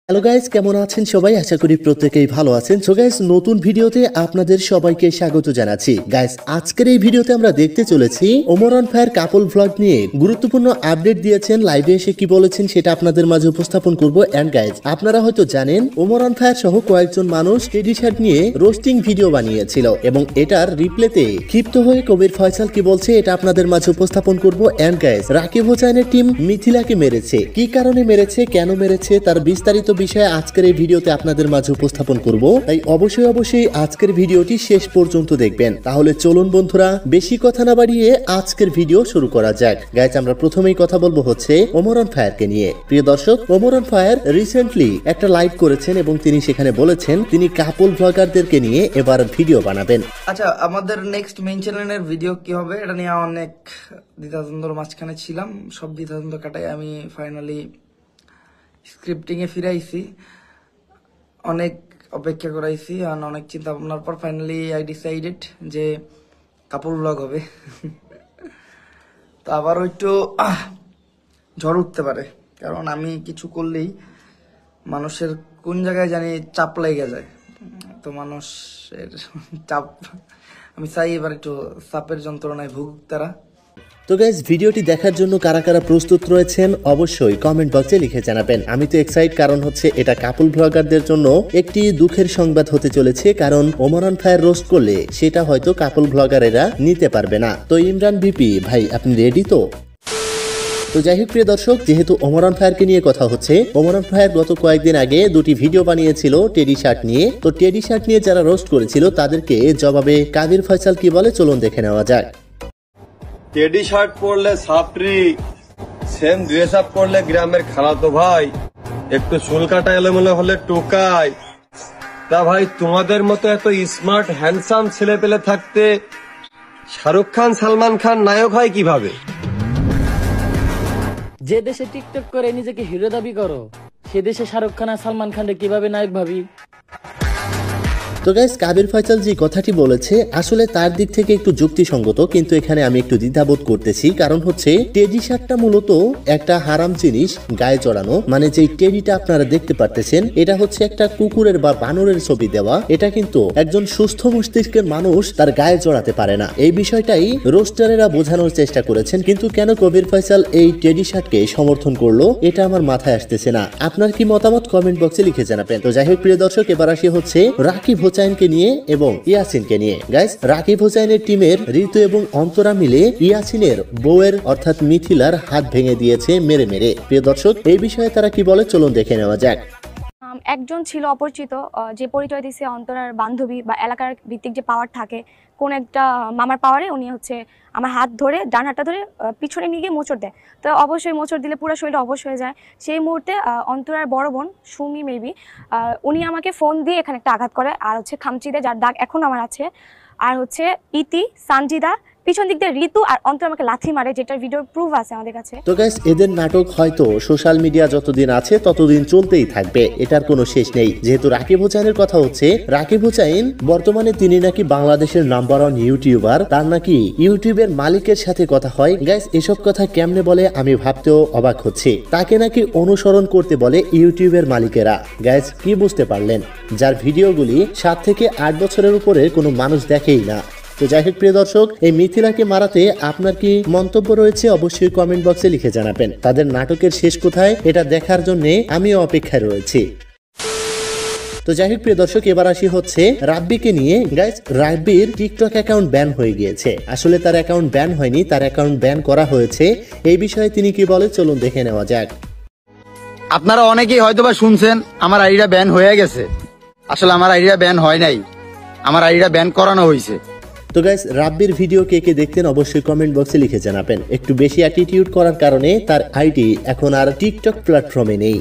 Hello guys, কেমন আছেন সবাই? আশা করি প্রত্যেকেই ভালো আছেন। সো গাইস, নতুন ভিডিওতে আপনাদের সবাইকে স্বাগত জানাচ্ছি। গাইস, আজকের এই ভিডিওতে আমরা দেখতে চলেছি ওমরান ভাইয়ের কাপল ভ্লগ নিয়ে গুরুত্বপূর্ণ আপডেট দিয়েছেন। লাইভে এসে কি বলেছেন সেটা আপনাদের মাঝে উপস্থাপন করব। এন্ড গাইস, আপনারা হয়তো জানেন ওমরান ভাইয়ের সহ কয়েকজন মানুষ টেডি শার্ট নিয়ে রোস্টিং ভিডিও বানিয়েছিল এবং এটার রিপ্লেতে ক্ষিপ্ত হয়ে কবির ফয়সাল কি বলছে এটা আপনাদের মাঝে উপস্থাপন করব। এন্ড গাইস, রাকিব হোসাইনের টিম মিথিলাকে মেরেছে, কি কারণে মেরেছে, কেন মেরেছে, তার বিস্তারিত বিষয়ে আজকের এই ভিডিওতে আপনাদের মাঝে উপস্থাপন করব। তাই অবশ্যই আজকের ভিডিওটি শেষ পর্যন্ত দেখবেন। তাহলে চলুন বন্ধুরা, বেশি কথা না বাড়িয়ে আজকের ভিডিও শুরু করা যাক। গাইস, আমরা প্রথমেই কথা বলবো হচ্ছে ওমরান ফায়ারকে নিয়ে। প্রিয় দর্শক, ওমরান ফায়ার রিসেন্টলি একটা লাইভ করেছেন এবং তিনি সেখানে বলেছেন তিনি কাপল ব্লগারদেরকে নিয়ে এবার ভিডিও বানাবেন। আচ্ছা, আমাদের নেক্সট মেইন চ্যানেলের ভিডিও কি হবে এটা নিয়ে অনেক দ্বিধাদ্বন্দ্বের মাঝখানে ছিলাম। সব দ্বিধাদ্বন্দ্ব কাটাই আমি ফাইনালি স্ক্রিপ্টিং এ ফিরাইছি। অনেক অপেক্ষা করাইছি, অনেক চিন্তা ভাবনার পর ফাইনালি আই ডিসাইডেড যে কাপল ব্লগ হবে। তো আবারও একটু ঝড় উঠতে পারে, কারণ আমি কিছু করলেই মানুষের কোন জায়গায় জানি চাপ লেগে যায়। তো মানুষের চাপ, আমি চাই এবার একটু চাপের যন্ত্রণায় ভুগুক তারা। তো গাইস, ভিডিওটি দেখার জন্য কারা কারা প্রস্তুত রয়েছেন অবশ্যই কমেন্ট বক্সে লিখে জানাবেন। আমি তো এক্সাইট, কারণ হচ্ছে এটা কাপল ব্লগারদের জন্য একটি দুঃখের সংবাদ হতে চলেছে, কারণ ওমরান ফায়ার রোস্ট করলে সেটা হয়তো কাপল ব্লগারেরা নিতে পারবে না। তো ইমরান ভিপি ভাই, আপনি রেডি তো? তো যাই হোক প্রিয় দর্শক, যেহেতু ওমরান ফায়ারকে নিয়ে কথা হচ্ছে, ওমরান ফায়ার গত কয়েকদিন আগে দুটি ভিডিও বানিয়েছিল টেডি শার্ট নিয়ে। তো টেডি শার্ট নিয়ে যারা রোস্ট করেছিল তাদেরকে জবাবে কবির ফয়সাল কি বলে চলুন দেখে নেওয়া যাক। টেডি শার্ট পরলে ছাত্রী, সেম ড্রেস আপ করলে গ্রামের খালাতো ভাই, একটু চুল কাটা এলোমেলো হলে টোকাই। তা ভাই, তোমাদের মতো এত স্মার্ট হ্যান্ডসাম ছেলে পেলে থাকতে শাহরুখ খান সালমান খান নায়ক হয় কিভাবে? যে দেশে টিকটক করে নিজেকে হিরো দাবি করো, সে দেশে শাহরুখ খান আর সালমান খানকে কিভাবে নায়ক ভাবি? তো গাইস, কবির ফয়সাল যে কথাটি বলেছে আসলে তার দিক থেকে একটু যুক্তিসঙ্গত, কিন্তু এখানে আমি একটু দ্বিধাবোধ করতেছি। কারণ হচ্ছে টেডি শার্টটা মূলত একটা হারাম জিনিস গায়ে জড়ানো, মানে যে টেডিটা আপনারা দেখতে পারতেছেন এটা হচ্ছে একটা কুকুরের বা বানরের ছবি দেওয়া। এটা কিন্তু একজন সুস্থ মস্তিষ্কের মানুষ তার গায়ে জড়াতে পারে না। এই বিষয়টাই রোস্টারেরা বোঝানোর চেষ্টা করেছেন, কিন্তু কেন কবির ফয়সাল এই টেডি শার্টকে সমর্থন করলো এটা আমার মাথায় আসতেছে না। আপনার কি মতামত কমেন্ট বক্সে লিখে জানাবেন। তো যাই হোক প্রিয় দর্শক, এবার আসি হচ্ছে রাকিব হোসাইনকে নিয়ে এবং ইয়াসিনকে নিয়ে। গাইস, রাকিব হোসাইনের টিমের ঋতু এবং অন্তরা মিলে ইয়াসিনের বউয়ের অর্থাৎ মিথিলার হাত ভেঙে দিয়েছে মেরে মেরে। প্রিয় দর্শক, এই বিষয়ে তারা কি বলে চলুন দেখে নেওয়া যাক। একজন ছিল অপরিচিত, যে পরিচয় দিচ্ছে অন্তরার বান্ধবী বা এলাকার ভিত্তিক যে পাওয়ার থাকে, কোন একটা মামার পাওয়ারে উনি হচ্ছে আমার হাত ধরে, ডান হাতটা ধরে পিছনে নিয়ে গিয়ে মোচড় দেয়। তো অবশ্যই মোচড় দিলে পুরো শরীরটা অবশ হয়ে যায়। সেই মুহূর্তে অন্তরার বড় বোন সুমি মেবি, উনি আমাকে ফোন দিয়ে এখানে একটা আঘাত করে, আর হচ্ছে খামচি দেয়, যার দাগ এখন আমার আছে। আর হচ্ছে ইতি, সানজিদা, পিছন দিক দিয়ে ঋতু আর অন্তর আমাকে লাথি মারে, যেটার ভিডিও প্রুফ আছে আমাদের কাছে। তো গাইস, এদের নাটক হয়তো সোশ্যাল মিডিয়া যতদিন আছে ততদিন চলতেই থাকবে, এটার কোনো শেষ নেই। যেহেতু রাকিব হোসাইনের কথা হচ্ছে, রাকিব হোসাইন বর্তমানে তিনি নাকি বাংলাদেশের নাম্বার 1 ইউটিউবার, তার নাকি ইউটিউবের মালিকের সাথে কথা হয়। গাইস, এসব কথা কেমনে বলে আমি ভাবতেও অবাক হচ্ছে। তাকে নাকি অনুসরণ করতে বলে ইউটিউবের মালিকেরা। গাইস, কি বুঝতে পারলেন? যার ভিডিওগুলি 7 থেকে 8 বছরের উপরে কোনো মানুষ দেখেই না। তো যাই হোক প্রিয় দর্শক, এই মিথিলাকে মারাতে আপনার কি মন্তব্য রয়েছে অবশ্যই কমেন্ট বক্সে লিখে জানাবেন। তাদের নাটকের শেষ কোথায় এটা দেখার জন্য আমিও অপেক্ষায় রয়েছি। তো যাই হোক প্রিয় দর্শক, এবার আসি হচ্ছে রাব্বিকে নিয়ে। গাইস, রাব্বির টিকটক অ্যাকাউন্ট ব্যান হয়ে গিয়েছে। আসলে তার অ্যাকাউন্ট ব্যান হয়নি, তার অ্যাকাউন্ট ব্যান করা হয়েছে। এই বিষয়ে তিনি কি বলে চলুন দেখে নেওয়া যাক। আপনারা অনেকেই হয়তোবা শুনছেন আমার আইডিটা ব্যান হয়ে গেছে। আসলে আমার আইডিটা ব্যান হয় নাই, আমার আইডিটা ব্যান করানো হয়েছে। তো গাইস, রাব্বির ভিডিও কে কে দেখতেন অবশ্যই কমেন্ট বক্সে লিখে জানাবেন। একটু বেশি অ্যাটিটিউড করার কারণে তার আইডি এখন আর টিকটক প্ল্যাটফর্মে নেই।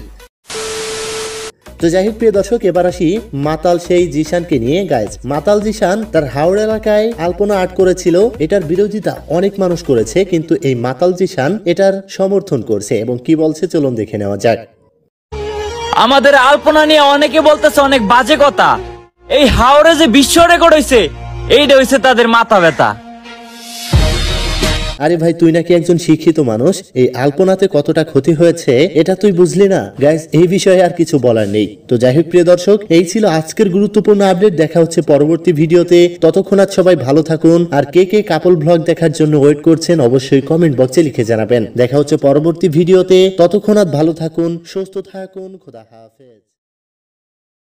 তো যাই হোক প্রিয় দর্শক, এবার আসি মাতাল সেই জিশানকে নিয়ে। গাইস, মাতাল জিশান তার হাওড় এলাকায় আলপনা আর্ট করেছিল, এটার বিরোধিতা অনেক মানুষ করেছে, কিন্তু এই মাতাল জিশান এটার সমর্থন করছে এবং কি বলছে চলুন দেখে নেওয়া যাক। আমাদের আলপনা নিয়ে অনেকে বলতেছে অনেক বাজে কথা। এই হাওড়ে যে বিশ্ব রেকর্ড হয়েছে, এইটা হয়েছে তাদের মাথা ব্যথা। আরে ভাই তুই নাকি একজন শিক্ষিত মানুষ, এই আলপনাতে কতটা ক্ষতি হয়েছে এটা তুই বুঝলি না? গাইস এই বিষয়ে আর কিছু বলার নেই। তো যাই হোক প্রিয় দর্শক, এই ছিল আজকের গুরুত্বপূর্ণ আপডেট। দেখা হচ্ছে পরবর্তী ভিডিওতে। ততক্ষণ আজ সবাই ভালো থাকুন। আর কে কে কাপল ব্লগ দেখার জন্য ওয়েট করছেন অবশ্যই কমেন্ট বক্সে লিখে জানাবেন। দেখা হচ্ছে পরবর্তী ভিডিওতে। ততক্ষণ আজ ভালো থাকুন, সুস্থ থাকুন, খোদা হাফেজ।